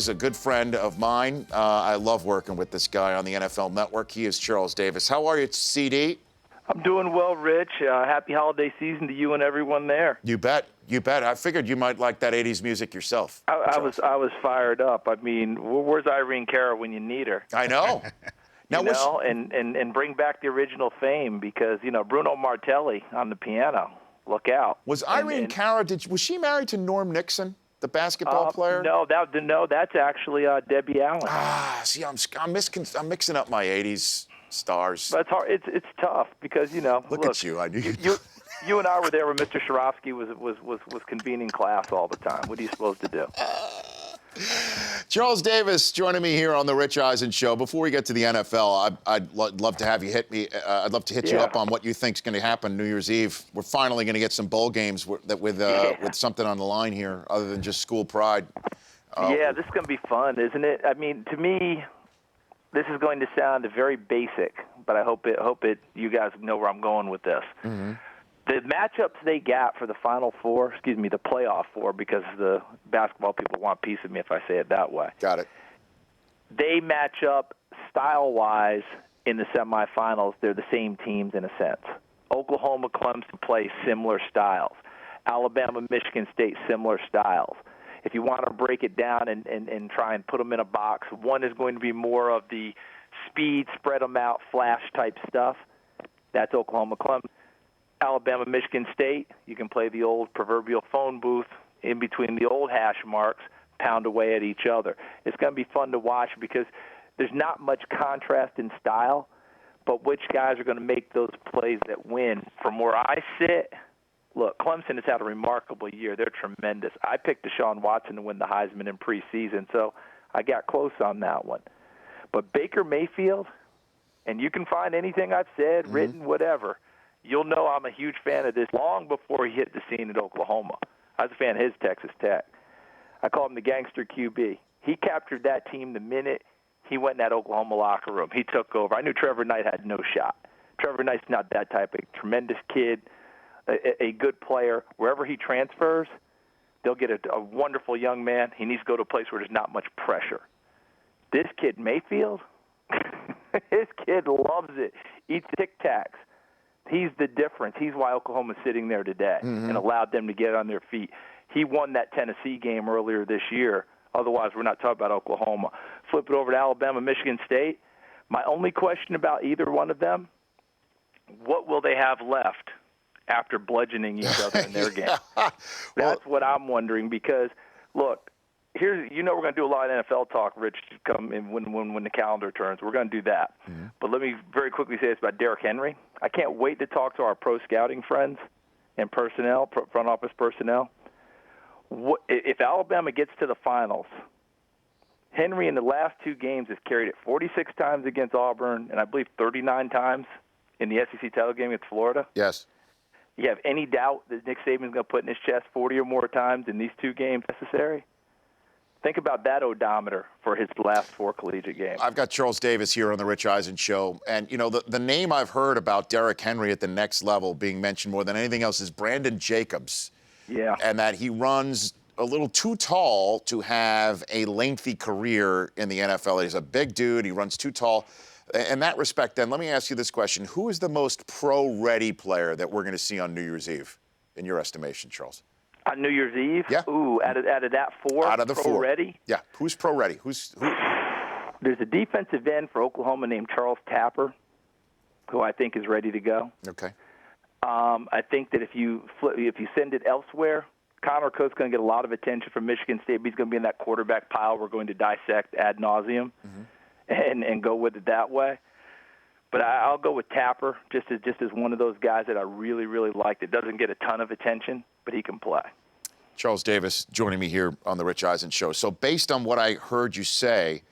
is a good friend of mine. I love working with this guy on the NFL Network. He is Charles Davis. How are you, CD? I'm doing well, Rich. Happy holiday season to you and everyone there. You bet. You bet. I figured you might like that 80s music yourself. I was fired up. I mean, where's Irene Cara when you need her? I know. Now, and bring back the original fame because, Bruno Martelli on the piano. Look out. Was Irene Cara, was she married to Norm Nixon, the basketball player? No, that's actually Debbie Allen. See, I'm mixing up my 80s stars. But it's hard. It's tough because, Look at you. I knew you and I were there when Mr. Swarovski was convening class all the time. What are you supposed to do? Charles Davis joining me here on the Rich Eisen Show. Before we get to the NFL, I'd love to have you hit me. I'd love to hit you up on what you think is going to happen New Year's Eve. We're finally going to get some bowl games with something on the line here, other than just school pride. This is going to be fun, isn't it? I mean, to me, this is going to sound very basic, but I hope you guys know where I'm going with this. Mm-hmm. The matchups they got for the the playoff four, because the basketball people want a piece of me if I say it that way. Got it. They match up style-wise in the semifinals. They're the same teams in a sense. Oklahoma, Clemson play similar styles. Alabama, Michigan State, similar styles. If you want to break it down and try and put them in a box, one is going to be more of the speed, spread them out, flash type stuff. That's Oklahoma, Clemson. Alabama, Michigan State, you can play the old proverbial phone booth in between the old hash marks, pound away at each other. It's going to be fun to watch because there's not much contrast in style, but which guys are going to make those plays that win. From where I sit, look, Clemson has had a remarkable year. They're tremendous. I picked Deshaun Watson to win the Heisman in preseason, so I got close on that one. But Baker Mayfield, and you can find anything I've said, written, whatever, you'll know I'm a huge fan of this long before he hit the scene at Oklahoma. I was a fan of his Texas Tech. I call him the gangster QB. He captured that team the minute he went in that Oklahoma locker room. He took over. I knew Trevor Knight had no shot. Trevor Knight's not that type of tremendous kid, a good player. Wherever he transfers, they'll get a wonderful young man. He needs to go to a place where there's not much pressure. This kid, Mayfield, his kid loves it. Eats Tic Tacs. He's the difference. He's why Oklahoma's sitting there today and allowed them to get on their feet. He won that Tennessee game earlier this year. Otherwise, we're not talking about Oklahoma. Flip it over to Alabama, Michigan State. My only question about either one of them, what will they have left after bludgeoning each other in their game? That's what I'm wondering because, look, we're going to do a lot of NFL talk, Rich, come in when the calendar turns. We're going to do that. Mm-hmm. But let me very quickly say this about Derrick Henry. I can't wait to talk to our pro scouting friends and personnel, front office personnel. If Alabama gets to the finals, Henry in the last two games has carried it 46 times against Auburn and I believe 39 times in the SEC title game against Florida. Yes. You have any doubt that Nick Saban's going to put in his chest 40 or more times in these two games necessary? Think about that odometer for his last four collegiate games. I've got Charles Davis here on the Rich Eisen Show. And, the name I've heard about Derrick Henry at the next level being mentioned more than anything else is Brandon Jacobs. Yeah. And that he runs a little too tall to have a lengthy career in the NFL. He's a big dude. He runs too tall. In that respect, then, let me ask you this question. Who is the most pro-ready player that we're going to see on New Year's Eve, in your estimation, Charles? On New Year's Eve? Yeah. Ooh, out of that four? Out of the four. Ready? Yeah. Who's pro-ready? Who? There's a defensive end for Oklahoma named Charles Tapper, who I think is ready to go. Okay. I think that if you send it elsewhere, Connor Cook's going to get a lot of attention from Michigan State, but he's going to be in that quarterback pile we're going to dissect ad nauseum and go with it that way. But I'll go with Tapper just as one of those guys that I really, really like that doesn't get a ton of attention, but he can play. Charles Davis joining me here on the Rich Eisen Show. So based on what I heard you say,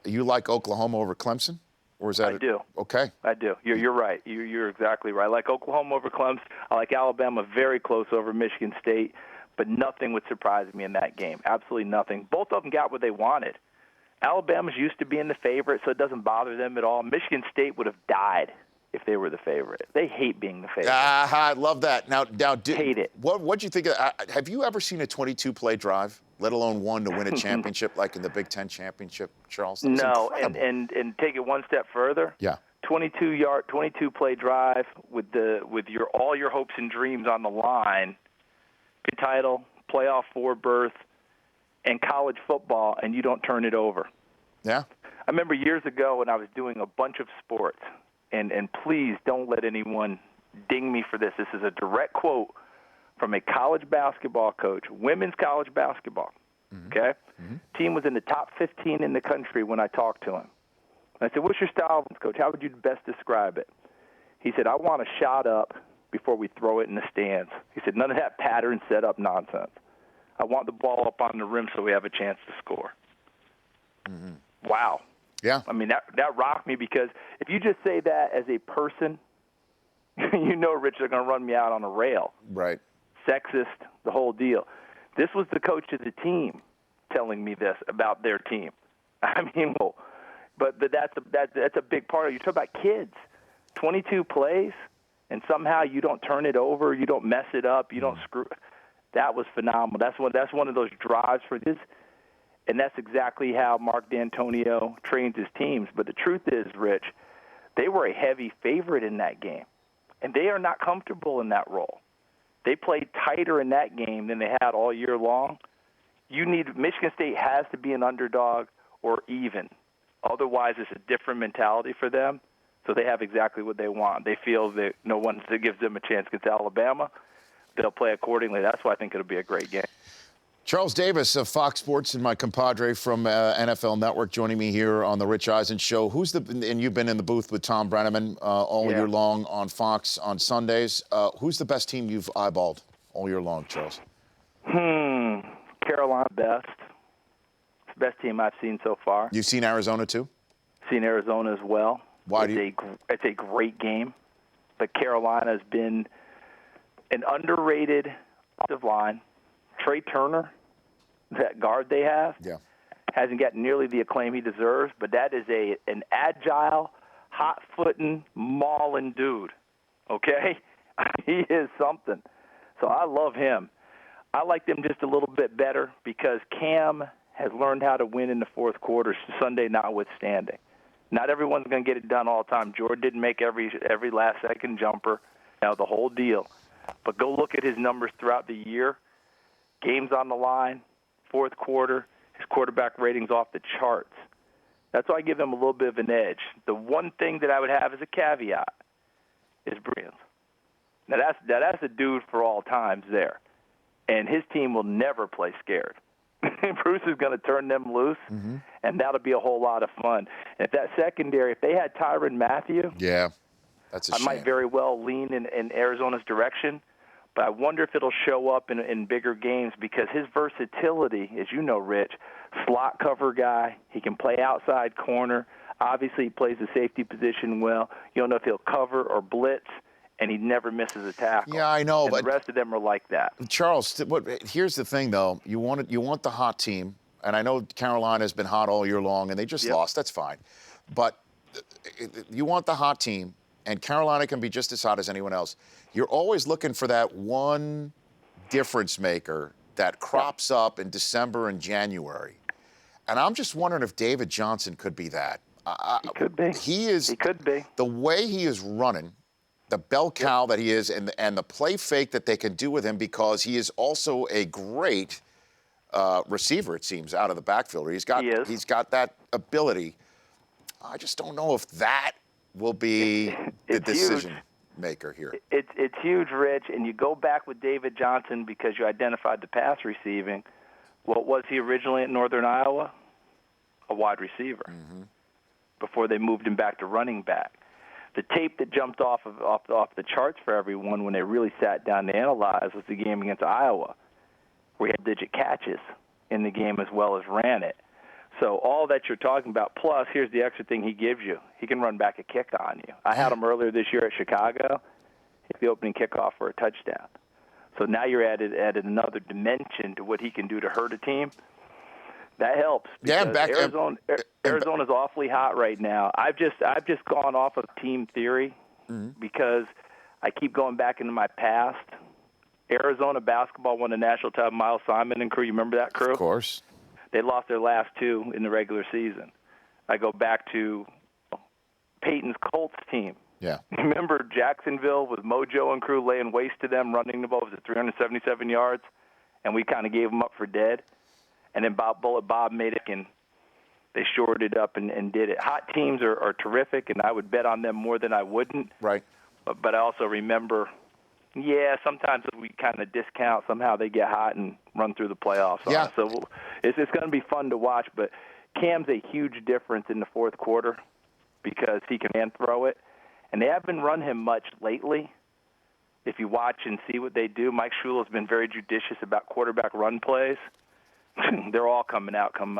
you like Oklahoma over Clemson? Or is that I do. Okay. I do. You're right. You're exactly right. I like Oklahoma over Clemson. I like Alabama very close over Michigan State, but nothing would surprise me in that game. Absolutely nothing. Both of them got what they wanted. Alabama's used to being the favorite, so it doesn't bother them at all. Michigan State would have died if they were the favorite. They hate being the favorite. I love that. Now, hate it. What'd you think? Have you ever seen a 22-play drive? let alone one to win a championship like in the Big Ten championship, Charles. That was No, incredible. and take it one step further. Yeah. 22 play drive with all your hopes and dreams on the line. Big title, playoff 4 berth, and college football, and you don't turn it over. Yeah. I remember years ago when I was doing a bunch of sports, and please don't let anyone ding me for this. This is a direct quote from a college basketball coach, women's college basketball. Okay? Team was in the top 15 in the country when I talked to him. I said, what's your style, coach? How would you best describe it? He said, I want a shot up before we throw it in the stands. He said, none of that pattern set up nonsense. I want the ball up on the rim so we have a chance to score. Wow. Yeah. I mean, that rocked me, because if you just say that as a person, you know, Rich, they're going to run me out on a rail. Right. Sexist, the whole deal. This was the coach of the team telling me this about their team. I mean, well, but that's a big part of it. You talk about kids, 22 plays, and somehow you don't turn it over, you don't mess it up, you don't screw. That was phenomenal. That's one of those drives for this, and that's exactly how Mark D'Antonio trains his teams. But the truth is, Rich, they were a heavy favorite in that game, and they are not comfortable in that role. They played tighter in that game than they had all year long. Michigan State has to be an underdog or even. Otherwise, it's a different mentality for them. So they have exactly what they want. They feel that no one gives them a chance against Alabama. They'll play accordingly. That's why I think it'll be a great game. Charles Davis of Fox Sports and my compadre from NFL Network joining me here on the Rich Eisen Show. And you've been in the booth with Tom Brenneman all year long on Fox on Sundays. Who's the best team you've eyeballed all year long, Charles? Carolina best. It's the best team I've seen so far. You've seen Arizona too? Seen Arizona as well. It's a great game. But Carolina has been an underrated offensive line. Trey Turner, that guard they have, hasn't gotten nearly the acclaim he deserves, but that is an agile, hot-footing, mauling dude, okay? He is something. So I love him. I like them just a little bit better because Cam has learned how to win in the fourth quarter, Sunday notwithstanding. Not everyone's going to get it done all the time. Jordan didn't make every last-second jumper, the whole deal. But go look at his numbers throughout the year. Games on the line, fourth quarter, his quarterback rating's off the charts. That's why I give him a little bit of an edge. The one thing that I would have as a caveat is Brians. Now that's a dude for all times there. And his team will never play scared. Bruce is going to turn them loose, and that'll be a whole lot of fun. And if that secondary, if they had Tyrann Mathieu, that's a shame. I might very well lean in Arizona's direction. But I wonder if it'll show up in bigger games because his versatility, as you know, Rich, slot cover guy. He can play outside corner. Obviously, he plays the safety position well. You don't know if he'll cover or blitz, and he never misses a tackle. Yeah, I know. But the rest of them are like that. Charles, here's the thing, though. You want the hot team, and I know Carolina has been hot all year long, and they just lost. That's fine. But you want the hot team, and Carolina can be just as hot as anyone else. You're always looking for that one difference maker that crops up in December and January. And I'm just wondering if David Johnson could be that. He could be. He could be. The way he is running, the bell cow that he is, and the play fake that they can do with him because he is also a great receiver, it seems, out of the backfield. He's got that ability. I just don't know if that will be the decision maker here. It's huge, Rich, and you go back with David Johnson because you identified the pass receiving. What was he originally at Northern Iowa? A wide receiver. Before they moved him back to running back. The tape that jumped off the charts for everyone when they really sat down to analyze was the game against Iowa, where he had digit catches in the game as well as ran it. So all that you're talking about, plus here's the extra thing he gives you. He can run back a kick on you. I had him earlier this year at Chicago. Hit the opening kickoff for a touchdown. So now you're added another dimension to what he can do to hurt a team. That helps. Arizona's awfully hot right now. I've just gone off of team theory because I keep going back into my past. Arizona basketball won a national title. Miles Simon and crew. You remember that crew? Of course. They lost their last 2 in the regular season. I go back to Peyton's Colts team. Yeah. Remember Jacksonville with Mojo and crew laying waste to them, running the ball was at 377 yards, and we kind of gave them up for dead. And then Bob made it, and they shored it up and did it. Hot teams are terrific, and I would bet on them more than I wouldn't. Right. But I also remember, sometimes we kind of discount. Somehow they get hot and run through the playoffs. Yeah. So it's going to be fun to watch. But Cam's a huge difference in the fourth quarter because he can throw it. And they haven't run him much lately. If you watch and see what they do, Mike Shula's been very judicious about quarterback run plays. They're all coming out come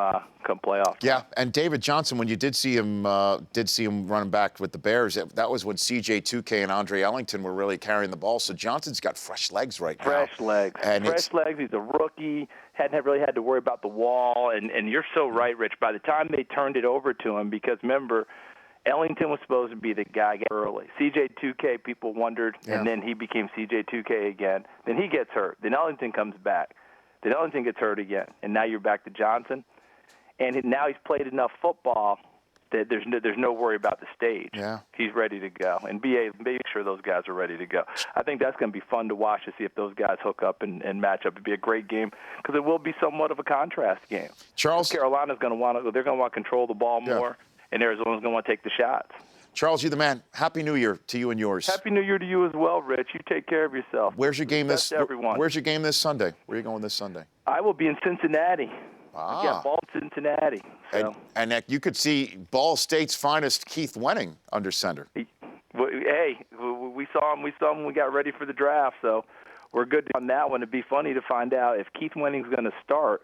playoffs. Yeah, and David Johnson, when you did see him running back with the Bears, that was when CJ2K and Andre Ellington were really carrying the ball. So Johnson's got fresh legs right now. Fresh legs. He's a rookie. Hadn't really had to worry about the wall. And you're so right, Rich. By the time they turned it over to him, because remember, Ellington was supposed to be the guy early. CJ2K, people wondered, and then he became CJ2K again. Then he gets hurt. Then Ellington comes back. Then Ellington gets hurt again, and now you're back to Johnson. And now he's played enough football that there's no worry about the stage. Yeah. He's ready to go. And make sure those guys are ready to go. I think that's going to be fun to watch to see if those guys hook up and match up. It'd be a great game because it will be somewhat of a contrast game. Charles, Carolina's going to want to control the ball more, and Arizona's going to want to take the shots. Charles, you're the man. Happy New Year to you and yours. Happy New Year to you as well, Rich. You take care of yourself. Where's your game this? Everyone. Where's your game this Sunday? Where are you going this Sunday? I will be in Cincinnati. Yeah, Ball Cincinnati. So. And you could see Ball State's finest, Keith Wenning, under center. Hey, we saw him. We saw him when we got ready for the draft. So we're good on that one. It'd be funny to find out if Keith Wenning's going to start.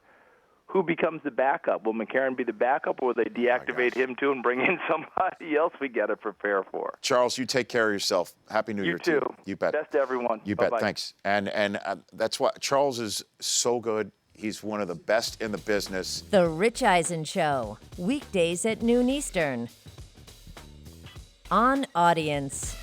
Who becomes the backup? Will McCarron be the backup, or will they deactivate him too and bring in somebody else we got to prepare for? Charles, you take care of yourself. Happy New Year to you. You bet. Best to everyone. You Bye-bye. bet. Thanks. And that's why Charles is so good. He's one of the best in the business. The Rich Eisen Show, weekdays at noon Eastern. On Audience.